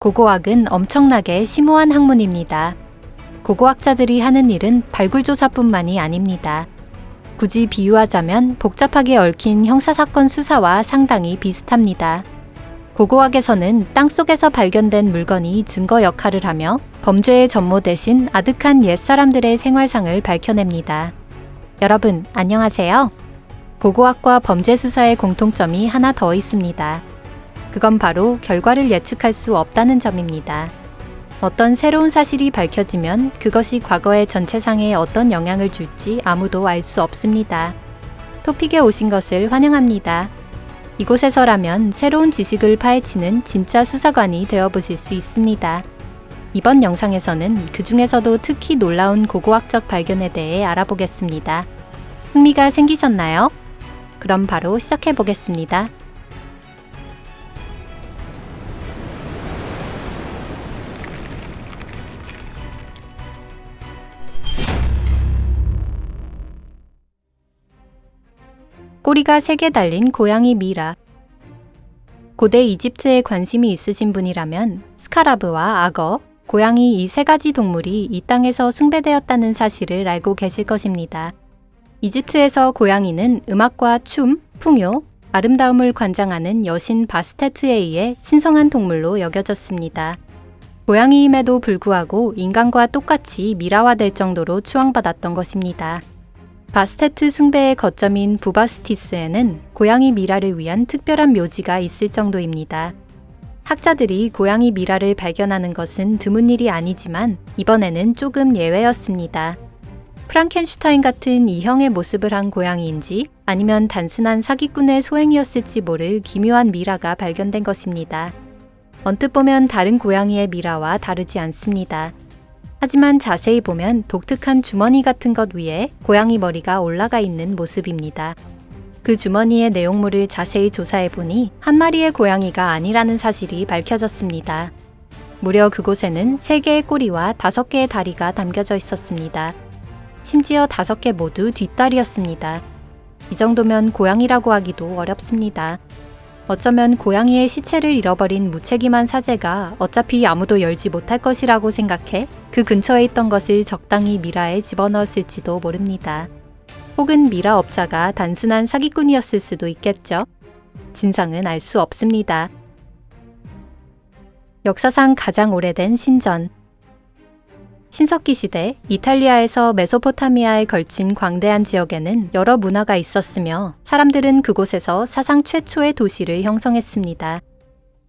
고고학은 엄청나게 심오한 학문입니다. 고고학자들이 하는 일은 발굴조사뿐만이 아닙니다. 굳이 비유하자면 복잡하게 얽힌 형사사건 수사와 상당히 비슷합니다. 고고학에서는 땅속에서 발견된 물건이 증거 역할을 하며 범죄의 전모 대신 아득한 옛사람들의 생활상을 밝혀냅니다. 여러분, 안녕하세요. 고고학과 범죄수사의 공통점이 하나 더 있습니다. 그건 바로 결과를 예측할 수 없다는 점입니다. 어떤 새로운 사실이 밝혀지면 그것이 과거의 전체상에 어떤 영향을 줄지 아무도 알 수 없습니다. 토픽에 오신 것을 환영합니다. 이곳에서라면 새로운 지식을 파헤치는 진짜 수사관이 되어보실 수 있습니다. 이번 영상에서는 그 중에서도 특히 놀라운 고고학적 발견에 대해 알아보겠습니다. 흥미가 생기셨나요? 그럼 바로 시작해보겠습니다. 꼬리가 3개 달린 고양이 미라. 고대 이집트에 관심이 있으신 분이라면 스카라브와 악어, 고양이 이 3가지 동물이 이 땅에서 숭배되었다는 사실을 알고 계실 것입니다. 이집트에서 고양이는 음악과 춤, 풍요, 아름다움을 관장하는 여신 바스테트에 의해 신성한 동물로 여겨졌습니다. 고양이임에도 불구하고 인간과 똑같이 미라화될 정도로 추앙받았던 것입니다. 바스테트 숭배의 거점인 부바스티스에는 고양이 미라를 위한 특별한 묘지가 있을 정도입니다. 학자들이 고양이 미라를 발견하는 것은 드문 일이 아니지만 이번에는 조금 예외였습니다. 프랑켄슈타인 같은 이형의 모습을 한 고양이인지 아니면 단순한 사기꾼의 소행이었을지 모를 기묘한 미라가 발견된 것입니다. 언뜻 보면 다른 고양이의 미라와 다르지 않습니다. 하지만 자세히 보면 독특한 주머니 같은 것 위에 고양이 머리가 올라가 있는 모습입니다. 그 주머니의 내용물을 자세히 조사해보니 한 마리의 고양이가 아니라는 사실이 밝혀졌습니다. 무려 그곳에는 3개의 꼬리와 5개의 다리가 담겨져 있었습니다. 심지어 5개 모두 뒷다리였습니다. 이 정도면 고양이라고 하기도 어렵습니다. 어쩌면 고양이의 시체를 잃어버린 무책임한 사제가 어차피 아무도 열지 못할 것이라고 생각해 그 근처에 있던 것을 적당히 미라에 집어넣었을지도 모릅니다. 혹은 미라 업자가 단순한 사기꾼이었을 수도 있겠죠. 진상은 알 수 없습니다. 역사상 가장 오래된 신전. 신석기 시대 이탈리아에서 메소포타미아에 걸친 광대한 지역에는 여러 문화가 있었으며 사람들은 그곳에서 사상 최초의 도시를 형성했습니다.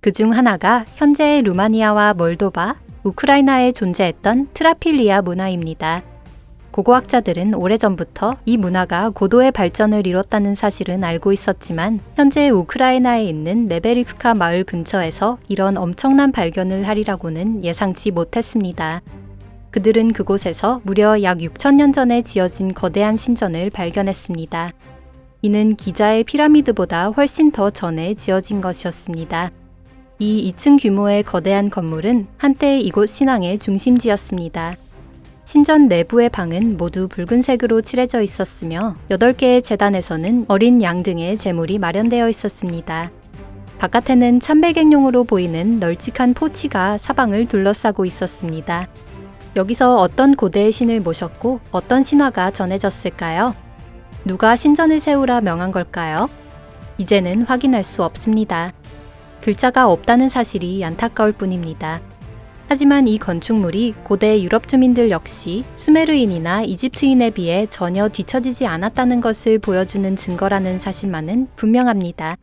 그중 하나가 현재의 루마니아와 몰도바, 우크라이나에 존재했던 트라필리아 문화입니다. 고고학자들은 오래전부터 이 문화가 고도의 발전을 이뤘다는 사실은 알고 있었지만 현재 우크라이나에 있는 네베리프카 마을 근처에서 이런 엄청난 발견을 하리라고는 예상치 못했습니다. 그들은 그곳에서 무려 약 6,000년 전에 지어진 거대한 신전을 발견했습니다. 이는 기자의 피라미드보다 훨씬 더 전에 지어진 것이었습니다. 이 2층 규모의 거대한 건물은 한때 이곳 신앙의 중심지였습니다. 신전 내부의 방은 모두 붉은색으로 칠해져 있었으며 8개의 제단에서는 어린 양 등의 제물이 마련되어 있었습니다. 바깥에는 참배객용으로 보이는 널찍한 포치가 사방을 둘러싸고 있었습니다. 여기서 어떤 고대의 신을 모셨고 어떤 신화가 전해졌을까요? 누가 신전을 세우라 명한 걸까요? 이제는 확인할 수 없습니다. 글자가 없다는 사실이 안타까울 뿐입니다. 하지만 이 건축물이 고대 유럽 주민들 역시 수메르인이나 이집트인에 비해 전혀 뒤처지지 않았다는 것을 보여주는 증거라는 사실만은 분명합니다.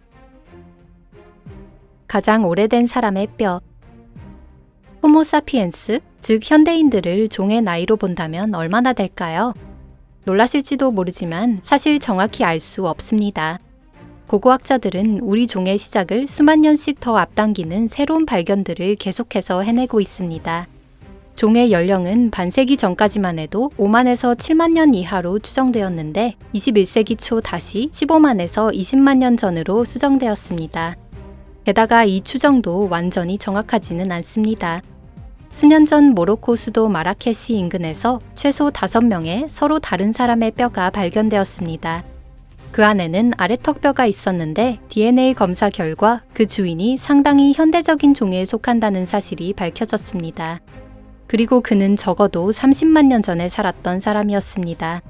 가장 오래된 사람의 뼈. 호모사피엔스, 즉 현대인들을 종의 나이로 본다면 얼마나 될까요? 놀라실지도 모르지만 사실 정확히 알 수 없습니다. 고고학자들은 우리 종의 시작을 수만 년씩 더 앞당기는 새로운 발견들을 계속해서 해내고 있습니다. 종의 연령은 반세기 전까지만 해도 5만에서 7만 년 이하로 추정되었는데 21세기 초 다시 15만에서 20만 년 전으로 수정되었습니다. 게다가 이 추정도 완전히 정확하지는 않습니다. 수년 전 모로코 수도 마라케시 인근에서 최소 5명의 서로 다른 사람의 뼈가 발견되었습니다. 그 안에는 아래턱뼈가 있었는데 DNA 검사 결과 그 주인이 상당히 현대적인 종에 속한다는 사실이 밝혀졌습니다. 그리고 그는 적어도 30만 년 전에 살았던 사람이었습니다.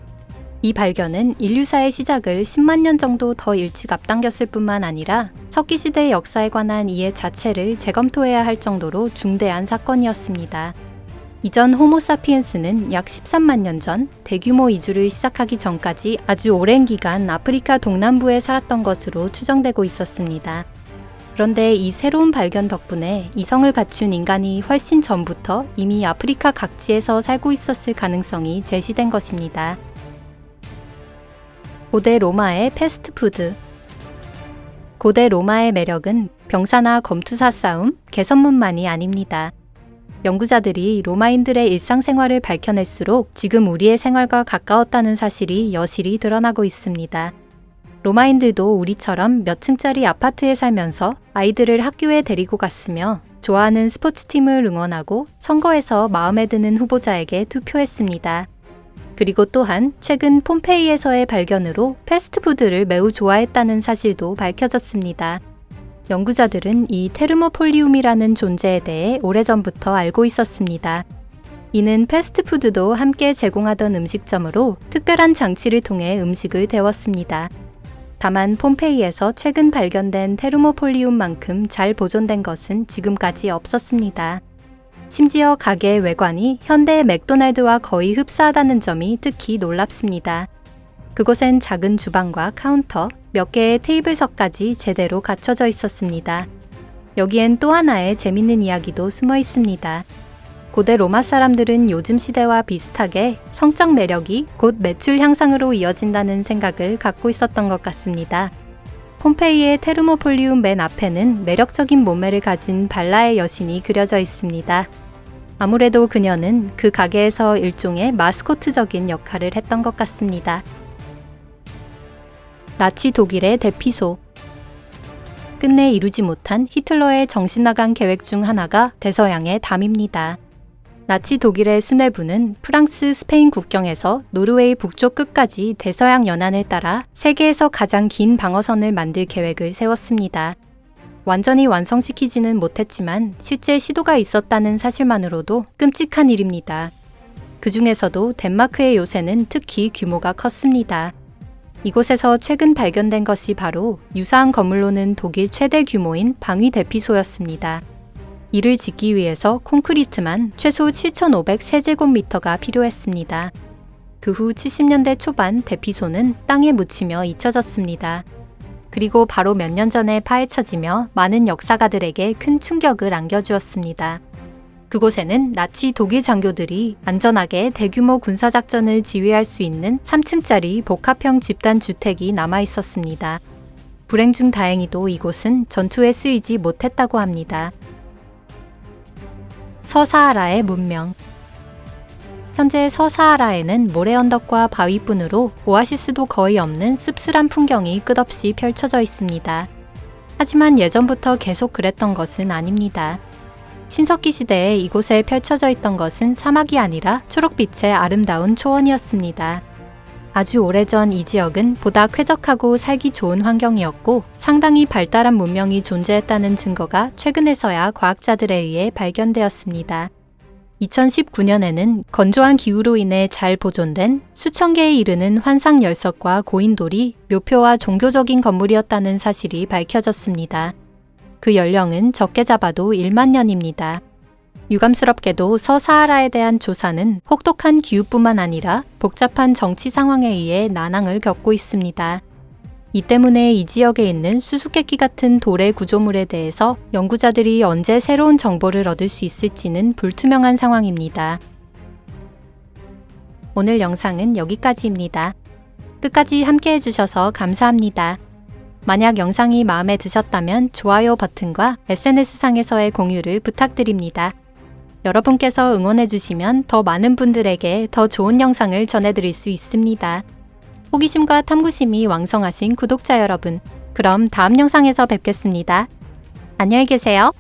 이 발견은 인류사의 시작을 10만 년 정도 더 일찍 앞당겼을 뿐만 아니라 석기시대의 역사에 관한 이해 자체를 재검토해야 할 정도로 중대한 사건이었습니다. 이전 호모사피엔스는 약 13만 년 전 대규모 이주를 시작하기 전까지 아주 오랜 기간 아프리카 동남부에 살았던 것으로 추정되고 있었습니다. 그런데 이 새로운 발견 덕분에 이성을 갖춘 인간이 훨씬 전부터 이미 아프리카 각지에서 살고 있었을 가능성이 제시된 것입니다. 고대 로마의 패스트푸드. 고대 로마의 매력은 병사나 검투사 싸움, 개선문만이 아닙니다. 연구자들이 로마인들의 일상생활을 밝혀낼수록 지금 우리의 생활과 가까웠다는 사실이 여실히 드러나고 있습니다. 로마인들도 우리처럼 몇 층짜리 아파트에 살면서 아이들을 학교에 데리고 갔으며 좋아하는 스포츠팀을 응원하고 선거에서 마음에 드는 후보자에게 투표했습니다. 그리고 또한 최근 폼페이에서의 발견으로 패스트푸드를 매우 좋아했다는 사실도 밝혀졌습니다. 연구자들은 이 테르모폴리움이라는 존재에 대해 오래전부터 알고 있었습니다. 이는 패스트푸드도 함께 제공하던 음식점으로 특별한 장치를 통해 음식을 데웠습니다. 다만 폼페이에서 최근 발견된 테르모폴리움만큼 잘 보존된 것은 지금까지 없었습니다. 심지어 가게의 외관이 현대의 맥도날드와 거의 흡사하다는 점이 특히 놀랍습니다. 그곳엔 작은 주방과 카운터, 몇 개의 테이블석까지 제대로 갖춰져 있었습니다. 여기엔 또 하나의 재밌는 이야기도 숨어 있습니다. 고대 로마 사람들은 요즘 시대와 비슷하게 성적 매력이 곧 매출 향상으로 이어진다는 생각을 갖고 있었던 것 같습니다. 폼페이의 테르모폴리움 맨 앞에는 매력적인 몸매를 가진 발라의 여신이 그려져 있습니다. 아무래도 그녀는 그 가게에서 일종의 마스코트적인 역할을 했던 것 같습니다. 나치 독일의 대피소. 끝내 이루지 못한 히틀러의 정신나간 계획 중 하나가 대서양의 담입니다. 나치 독일의 수뇌부는 프랑스, 스페인 국경에서 노르웨이 북쪽 끝까지 대서양 연안을 따라 세계에서 가장 긴 방어선을 만들 계획을 세웠습니다. 완전히 완성시키지는 못했지만 실제 시도가 있었다는 사실만으로도 끔찍한 일입니다. 그 중에서도 덴마크의 요새는 특히 규모가 컸습니다. 이곳에서 최근 발견된 것이 바로 유사한 건물로는 독일 최대 규모인 방위 대피소였습니다. 이를 짓기 위해서 콘크리트만 최소 7,500세제곱미터가 필요했습니다. 그 후 70년대 초반 대피소는 땅에 묻히며 잊혀졌습니다. 그리고 바로 몇 년 전에 파헤쳐지며 많은 역사가들에게 큰 충격을 안겨주었습니다. 그곳에는 나치 독일 장교들이 안전하게 대규모 군사작전을 지휘할 수 있는 3층짜리 복합형 집단 주택이 남아 있었습니다. 불행 중 다행히도 이곳은 전투에 쓰이지 못했다고 합니다. 서사하라의 문명. 현재 서사하라에는 모래 언덕과 바위뿐으로 오아시스도 거의 없는 씁쓸한 풍경이 끝없이 펼쳐져 있습니다. 하지만 예전부터 계속 그랬던 것은 아닙니다. 신석기 시대에 이곳에 펼쳐져 있던 것은 사막이 아니라 초록빛의 아름다운 초원이었습니다. 아주 오래전 이 지역은 보다 쾌적하고 살기 좋은 환경이었고 상당히 발달한 문명이 존재했다는 증거가 최근에서야 과학자들에 의해 발견되었습니다. 2019년에는 건조한 기후로 인해 잘 보존된 수천 개에 이르는 환상 열석과 고인돌이 묘표와 종교적인 건물이었다는 사실이 밝혀졌습니다. 그 연령은 적게 잡아도 1만 년입니다. 유감스럽게도 서사하라에 대한 조사는 혹독한 기후뿐만 아니라 복잡한 정치 상황에 의해 난항을 겪고 있습니다. 이 때문에 이 지역에 있는 수수께끼 같은 돌의 구조물에 대해서 연구자들이 언제 새로운 정보를 얻을 수 있을지는 불투명한 상황입니다. 오늘 영상은 여기까지입니다. 끝까지 함께 해주셔서 감사합니다. 만약 영상이 마음에 드셨다면 좋아요 버튼과 SNS상에서의 공유를 부탁드립니다. 여러분께서 응원해주시면 더 많은 분들에게 더 좋은 영상을 전해드릴 수 있습니다. 호기심과 탐구심이 왕성하신 구독자 여러분, 그럼 다음 영상에서 뵙겠습니다. 안녕히 계세요.